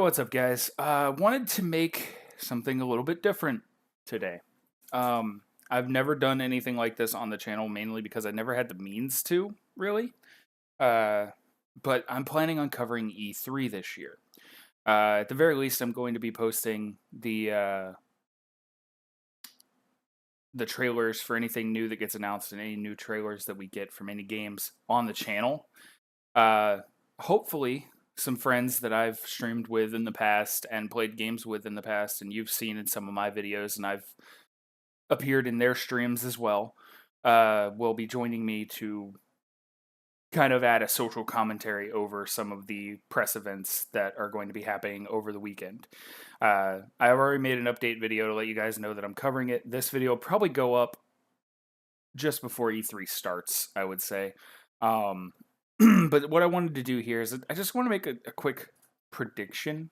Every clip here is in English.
what's up, guys? Wanted to make something a little bit different today. I've never done anything like this on the channel, mainly because I never had the means to, really. Uh, but I'm planning on covering E3 this year. At the very least, I'm going to be posting the trailers for anything new that gets announced and any new trailers that we get from any games on the channel. Uh, Hopefully, some friends that I've streamed with in the past and played games with in the past, and you've seen in some of my videos, and I've appeared in their streams as well, will be joining me to kind of add a social commentary over some of the press events that are going to be happening over the weekend. I've already made an update video to let you guys know that I'm covering it. This video will probably go up just before E3 starts, I would say. But what I wanted to do here is I just want to make a quick prediction,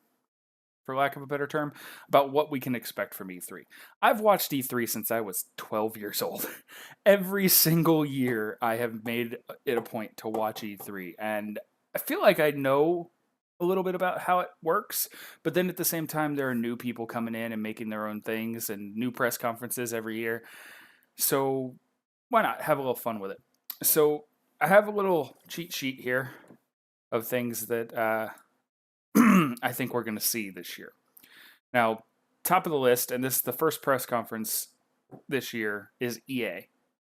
for lack of a better term, about what we can expect from E3. I've watched E3 since I was 12 years old. Every single year I have made it a point to watch E3, and I feel like I know a little bit about how it works, but then at the same time there are new people coming in and making their own things and new press conferences every year. So why not have a little fun with it? So I have a little cheat sheet here of things that I think we're going to see this year. Now, top of the list, and this is the first press conference this year, is EA.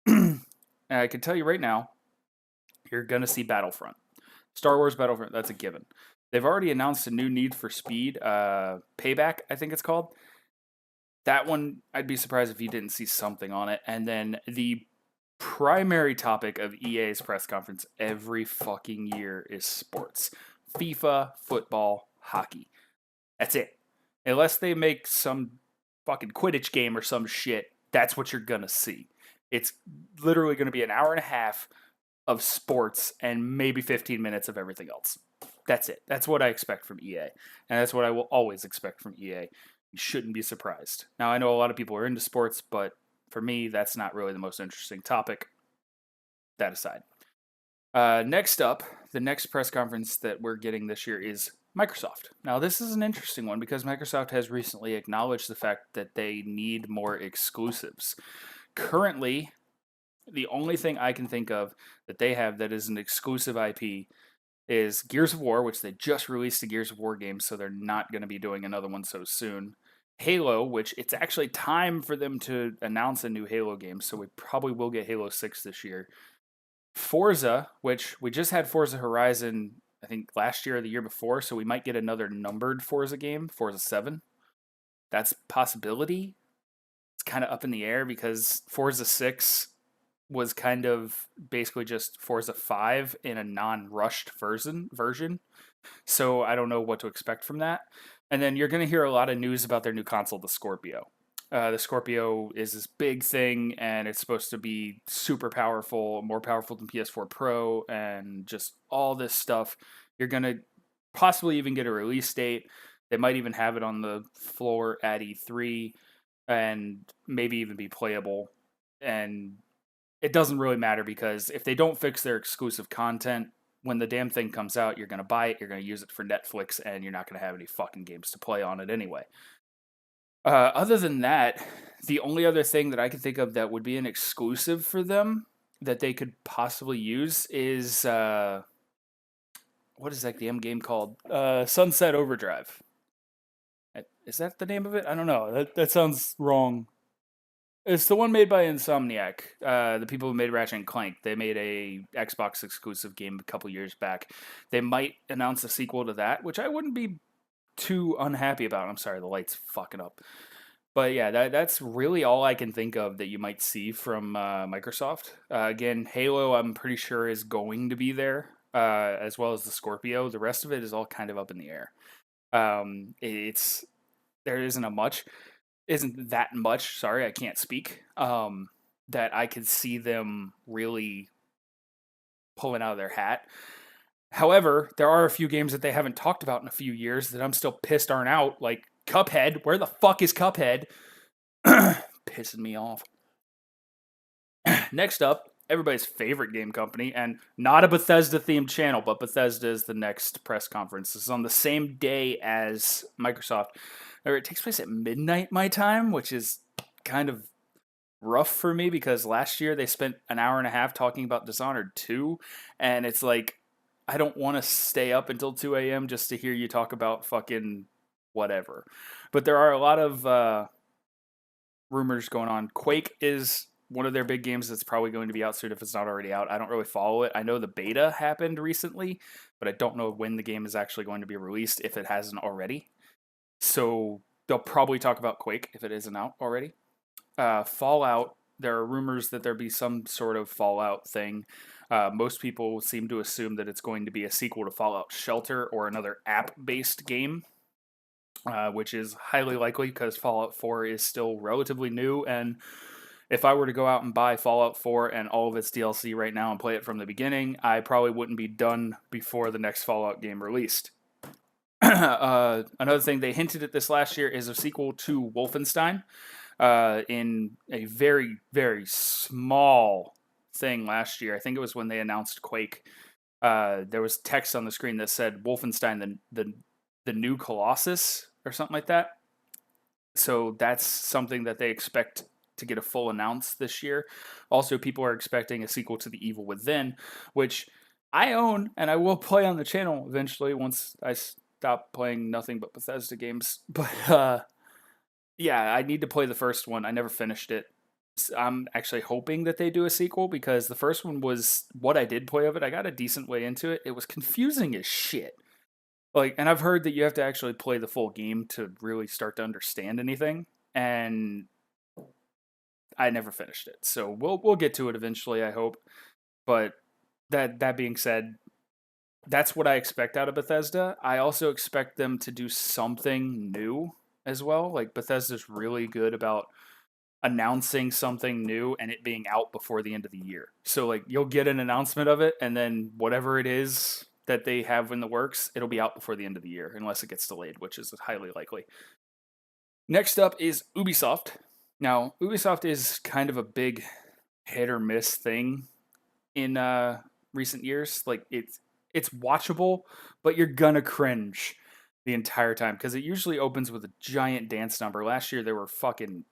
And I can tell you right now, you're going to see Battlefront. Star Wars Battlefront, that's a given. They've already announced a new Need for Speed, Payback, I think it's called. That one, I'd be surprised if you didn't see something on it. And then the primary topic of EA's press conference every fucking year is sports. FIFA, football, hockey. That's it. Unless they make some fucking Quidditch game or some shit, that's what you're gonna see. It's literally gonna be an hour and a half of sports and maybe 15 minutes of everything else. That's it. That's what I expect from EA. And that's what I will always expect from EA. You shouldn't be surprised. Now, I know a lot of people are into sports, but for me, that's not really the most interesting topic. That aside. Next up, the next press conference that we're getting this year is Microsoft. Now, this is an interesting one because Microsoft has recently acknowledged the fact that they need more exclusives. Currently, the only thing I can think of that they have that is an exclusive IP is Gears of War, which they just released a Gears of War game, so they're not going to be doing another one so soon. Halo, which it's actually time for them to announce a new Halo game, so we probably will get Halo 6 this year. Forza, which we just had Forza Horizon, I think last year or the year before, so we might get another numbered Forza game, Forza 7. That's a possibility. It's kind of up in the air because Forza 6 was kind of basically just Forza 5 in a non-rushed version. So I don't know what to expect from that. And then you're going to hear a lot of news about their new console, the Scorpio. The Scorpio is this big thing, and it's supposed to be super powerful, more powerful than PS4 Pro, and just all this stuff. You're going to possibly even get a release date. They might even have it on the floor at E3, and maybe even be playable. And it doesn't really matter because if they don't fix their exclusive content, when the damn thing comes out, you're going to buy it, you're going to use it for Netflix, and you're not going to have any fucking games to play on it anyway. Other than that, the only other thing that I can think of that would be an exclusive for them that they could possibly use is what is that damn game called? Sunset Overdrive. Is that the name of it? I don't know. That sounds wrong. It's the one made by Insomniac, the people who made Ratchet and Clank. They made a Xbox exclusive game a couple years back. They might announce a sequel to that, which I wouldn't be too unhappy about. I'm sorry, the light's fucking up. But yeah, that's really all I can think of that you might see from Microsoft. Again, Halo, I'm pretty sure is going to be there, as well as the Scorpio. The rest of it is all kind of up in the air. There isn't that much. Sorry, I can't speak. That I could see them really pulling out of their hat. However, there are a few games that they haven't talked about in a few years that I'm still pissed aren't out, like Cuphead. Where the fuck is Cuphead? Pissing me off. Next up, everybody's favorite game company, and not a Bethesda themed channel, but Bethesda is the next press conference. This is on the same day as Microsoft. It takes place at midnight my time, which is kind of rough for me because last year they spent an hour and a half talking about Dishonored 2, and it's like I don't want to stay up until 2 a.m. just to hear you talk about fucking whatever. But there are a lot of rumors going on. Quake is one of their big games that's probably going to be out soon if it's not already out. I don't really follow it. I know the beta happened recently, but I don't know when the game is actually going to be released if it hasn't already. So they'll probably talk about Quake if it isn't out already. Fallout, there are rumors that there'll be some sort of Fallout thing. Most people seem to assume that it's going to be a sequel to Fallout Shelter or another app-based game, which is highly likely because Fallout 4 is still relatively new. And if I were to go out and buy Fallout 4 and all of its DLC right now and play it from the beginning, I probably wouldn't be done before the next Fallout game released. Another thing they hinted at this last year is a sequel to Wolfenstein. In a very, very small thing last year. I think it was when they announced Quake. There was text on the screen that said Wolfenstein, the new Colossus, or something like that. So that's something that they expect to get a full announce this year. Also, people are expecting a sequel to The Evil Within, which I own and I will play on the channel eventually once I stop playing nothing but Bethesda games. But yeah, I need to play the first one. I never finished it. I'm actually hoping that they do a sequel because the first one was what I did play of it. I got a decent way into it. It was confusing as shit. Like, and I've heard that you have to actually play the full game to really start to understand anything. And I never finished it. So we'll get to it eventually, I hope. But that being said, that's what I expect out of Bethesda. I also expect them to do something new as well. Like Bethesda's really good about announcing something new and it being out before the end of the year. So like you'll get an announcement of it and then whatever it is that they have in the works, it'll be out before the end of the year unless it gets delayed, which is highly likely. Next up is Ubisoft. Now, Ubisoft is kind of a big hit or miss thing in recent years. Like it's watchable, but you're gonna cringe the entire time because it usually opens with a giant dance number. Last year there were fucking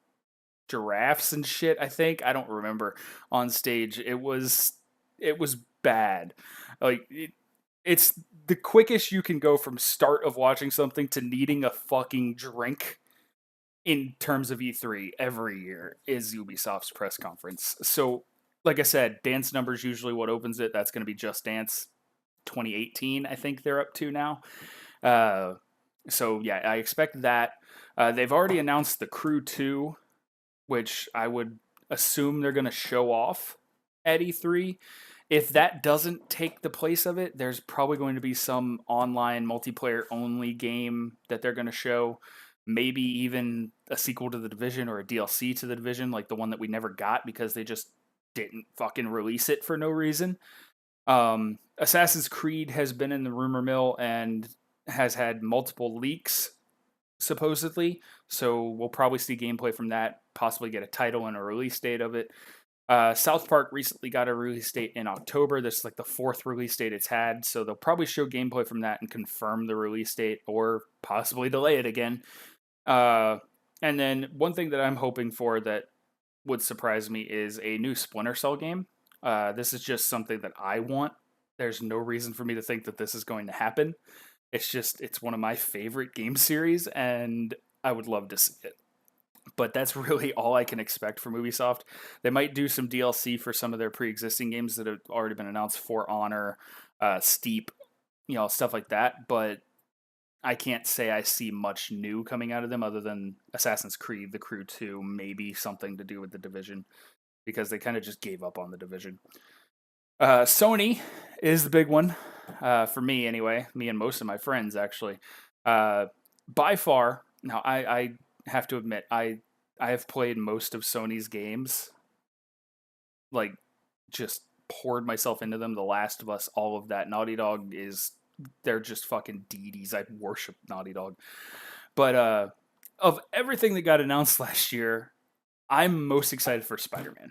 giraffes and shit, I think. I don't remember on stage. It was bad. Like it's the quickest you can go from start of watching something to needing a fucking drink in terms of E3 every year is Ubisoft's press conference. So, like I said, dance numbers usually what opens it. That's going to be Just Dance 2018, I think they're up to now. Uh, so yeah, I expect that. They've already announced the Crew 2, which I would assume they're going to show off at E3. If that doesn't take the place of it, there's probably going to be some online multiplayer only game that they're going to show. Maybe even a sequel to The Division or a DLC to The Division, like the one that we never got because they just didn't fucking release it for no reason. Assassin's Creed has been in the rumor mill and has had multiple leaks supposedly. So we'll probably see gameplay from that, possibly get a title and a release date of it. South Park recently got a release date in October. This is like the fourth release date it's had. So they'll probably show gameplay from that and confirm the release date or possibly delay it again. And then one thing that I'm hoping for that would surprise me is a new Splinter Cell game. This is just something that I want. There's no reason for me to think that this is going to happen. It's one of my favorite game series, and I would love to see it. But that's really all I can expect from Ubisoft. They might do some DLC for some of their pre-existing games that have already been announced, For Honor, Steep, stuff like that. But I can't say I see much new coming out of them other than Assassin's Creed, The Crew 2, maybe something to do with The Division, because they kind of just gave up on The Division. Sony is the big one, for me anyway, me and most of my friends actually. By far, now I have to admit, I have played most of Sony's games, like just poured myself into them. The Last of Us, all of that. Naughty Dog they're just fucking deities. I worship Naughty Dog. But of everything that got announced last year, I'm most excited for Spider-Man.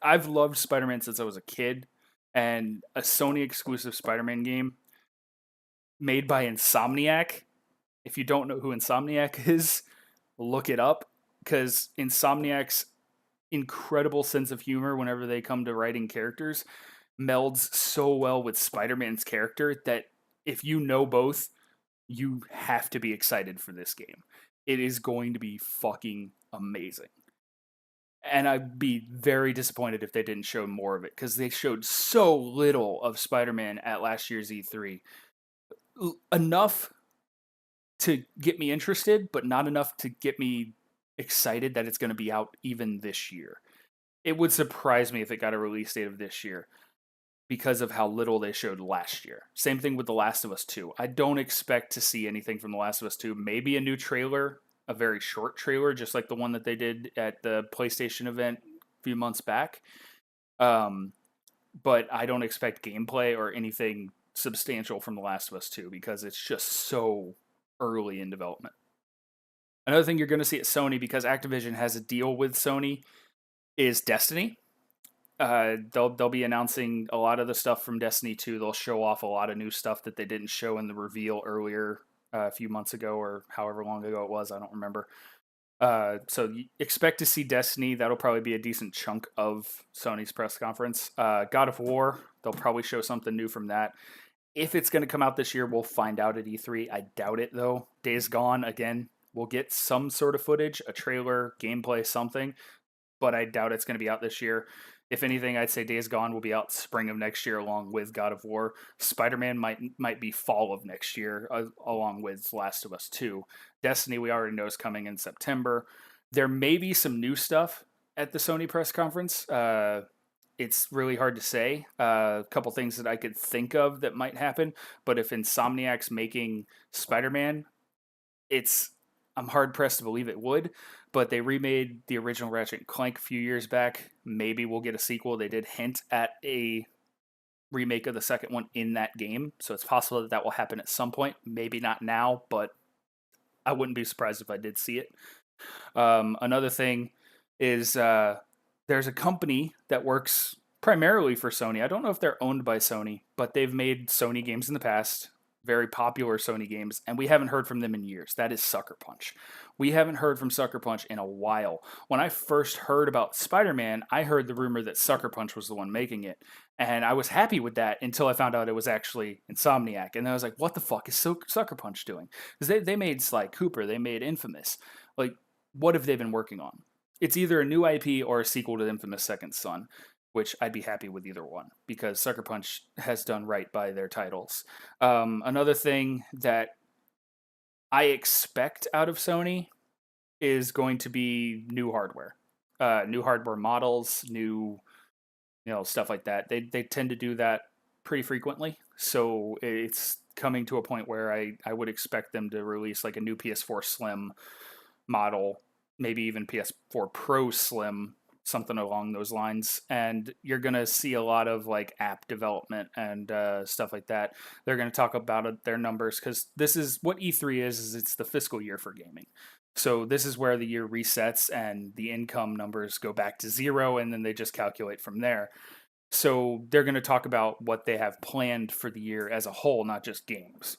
I've loved Spider-Man since I was a kid, and a Sony exclusive Spider-Man game made by Insomniac. If you don't know who Insomniac is, look it up because Insomniac's incredible sense of humor whenever they come to writing characters melds so well with Spider-Man's character that if you know both, you have to be excited for this game. It is going to be fucking amazing. And I'd be very disappointed if they didn't show more of it because they showed so little of Spider-Man at last year's E3. Enough to get me interested, but not enough to get me excited that it's going to be out even this year. It would surprise me if it got a release date of this year because of how little they showed last year. Same thing with The Last of Us 2. I don't expect to see anything from The Last of Us 2. Maybe a new trailer, a very short trailer, just like the one that they did at the PlayStation event a few months back. Um, but I don't expect gameplay or anything substantial from The Last of Us 2 because it's just so early in development. Another thing you're going to see at Sony because Activision has a deal with Sony is Destiny. They'll be announcing a lot of the stuff from Destiny 2. They'll show off a lot of new stuff that they didn't show in the reveal earlier a few months ago or however long ago it was. I don't remember. So you expect to see Destiny. That'll probably be a decent chunk of Sony's press conference. God of War, they'll probably show something new from that. If it's going to come out this year, we'll find out at E3. I doubt it, though. Days Gone, again, we'll get some sort of footage, a trailer, gameplay, something, but I doubt it's going to be out this year. If anything, I'd say Days Gone will be out spring of next year along with God of War. Spider-Man might be fall of next year along with Last of Us 2. Destiny we already know is coming in September. There may be some new stuff at the Sony press conference. It's really hard to say. A couple things that I could think of that might happen, but if Insomniac's making Spider-Man, it's I'm hard pressed to believe it would, but they remade the original Ratchet and Clank a few years back. Maybe we'll get a sequel. They did hint at a remake of the second one in that game, so it's possible that that will happen at some point. Maybe not now, but I wouldn't be surprised if I did see it. Another thing is there's a company that works primarily for Sony. I don't know if they're owned by Sony, but they've made Sony games in the past, very popular Sony games, and we haven't heard from them in years. That is Sucker Punch. We haven't heard from Sucker Punch in a while. When I first heard about Spider-Man, I heard the rumor that Sucker Punch was the one making it, and I was happy with that until I found out it was actually Insomniac, and I was like, what the fuck is Sucker Punch doing? Because they made Sly Cooper, they made Infamous. Like, what have they been working on? It's either a new IP or a sequel to Infamous Second Son, which I'd be happy with either one because Sucker Punch has done right by their titles. Another thing that I expect out of Sony is going to be new hardware models, new stuff like that. They tend to do that pretty frequently, so it's coming to a point where I would expect them to release like a new PS4 Slim model, maybe even PS4 Pro Slim, something along those lines. And you're going to see a lot of like app development and stuff like that. They're going to talk about their numbers because this is what E3 is it's the fiscal year for gaming. So this is where the year resets and the income numbers go back to zero and then they just calculate from there. So they're going to talk about what they have planned for the year as a whole, not just games.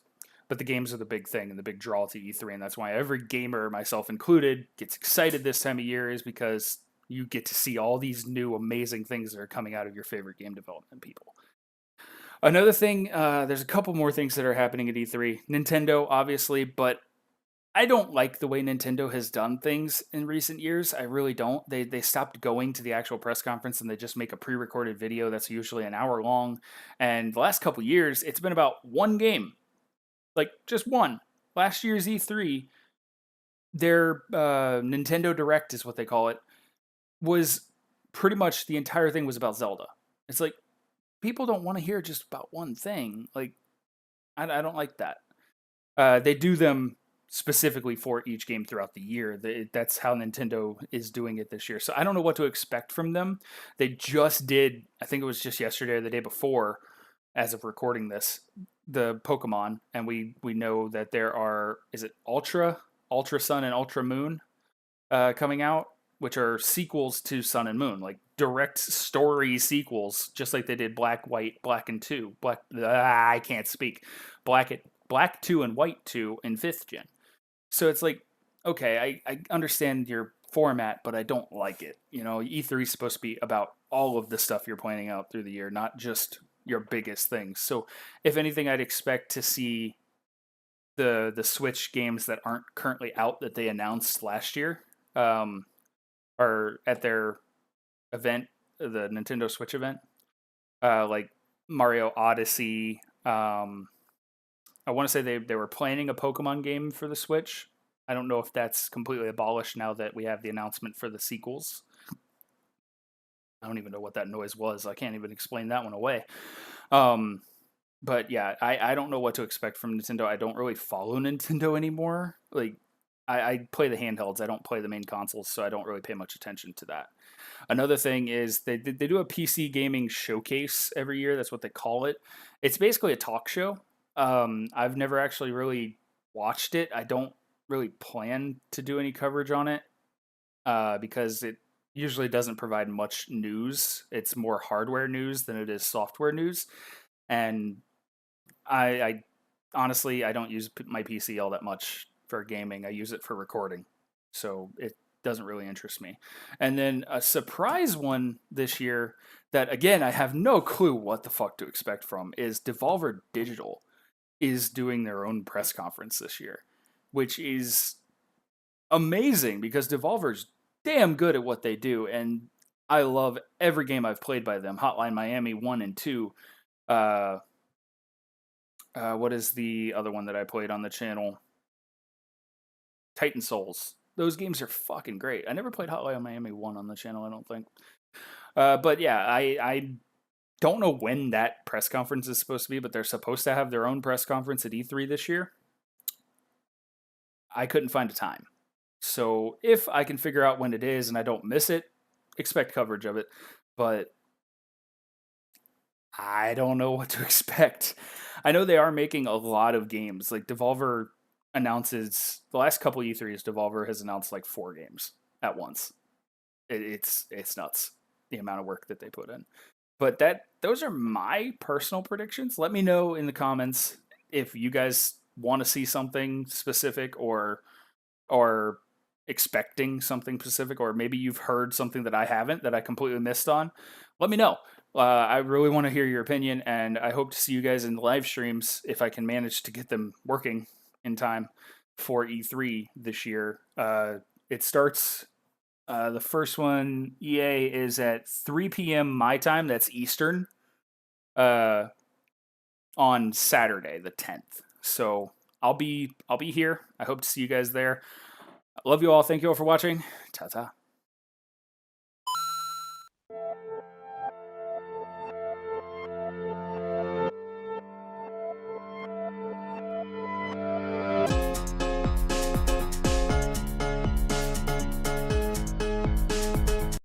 But the games are the big thing and the big draw to E3, and that's why every gamer, myself included, gets excited this time of year is because you get to see all these new amazing things that are coming out of your favorite game development people. Another thing, there's a couple more things that are happening at E3. Nintendo, obviously, but I don't like the way Nintendo has done things in recent years. I really don't. They stopped going to the actual press conference and they just make a pre-recorded video that's usually an hour long. And the last couple years, it's been about one game, like just one. Last year's E3, their Nintendo Direct is what they call it, was pretty much the entire thing was about Zelda. It's like people don't want to hear just about one thing. Like I don't like that. They do them specifically for each game throughout the year. That's how Nintendo is doing it this year. So I don't know what to expect from them. They just did, I think it was just yesterday or the day before, as of recording this, the Pokemon, and we know that there are, is it Ultra Sun and Ultra Moon coming out which are sequels to Sun and Moon, like direct story sequels, just like they did Black, White, Black and Two, I can't speak, Black 2 and White 2 in 5th gen. So it's like, okay, I understand your format, but I don't like it. You know, E3 is supposed to be about all of the stuff you're planning out through the year, not just your biggest things. So if anything, I'd expect to see the Switch games that aren't currently out that they announced last year, um, are at their event, the Nintendo Switch event, like Mario Odyssey. I want to say they were planning a Pokemon game for the Switch. I don't know if that's completely abolished now that we have the announcement for the sequels. I don't even know what that noise was. I can't even explain that one away. Um, but yeah, I don't know what to expect from Nintendo. I don't really follow Nintendo anymore. Like, I play the handhelds. I don't play the main consoles, so I don't really pay much attention to that. Another thing is they do a PC gaming showcase every year. That's what they call it. It's basically a talk show. I've never actually really watched it. I don't really plan to do any coverage on it because it usually doesn't provide much news. It's more hardware news than it is software news. And I honestly, I don't use my PC all that much for gaming. I use it for recording. So it doesn't really interest me. And then a surprise one this year that, again, I have no clue what the fuck to expect from is Devolver Digital is doing their own press conference this year, which is amazing because Devolver's damn good at what they do. And I love every game I've played by them. Hotline Miami 1 and 2. What is the other one that I played on the channel? Titan Souls. Those games are fucking great. I never played Hotline Miami 1 on the channel, I don't think. But yeah, I don't know when that press conference is supposed to be, but they're supposed to have their own press conference at E3 this year. I couldn't find a time. So if I can figure out when it is and I don't miss it, expect coverage of it. But I don't know what to expect. I know they are making a lot of games. Like Devolver announces the last couple E3s, Devolver has announced like 4 games at once. It's nuts the amount of work that they put in. But those are my personal predictions. Let me know in the comments if you guys want to see something specific or expecting something specific, or maybe you've heard something that I haven't that I completely missed on. Let me know. I really want to hear your opinion, and I hope to see you guys in the live streams if I can manage to get them working in time for E3 this year. It starts, the first one, EA, is at 3 p.m. my time, that's Eastern, uh, on Saturday the 10th. So I'll be here. I hope to see you guys there. I love you all. Thank you all for watching. Ta ta.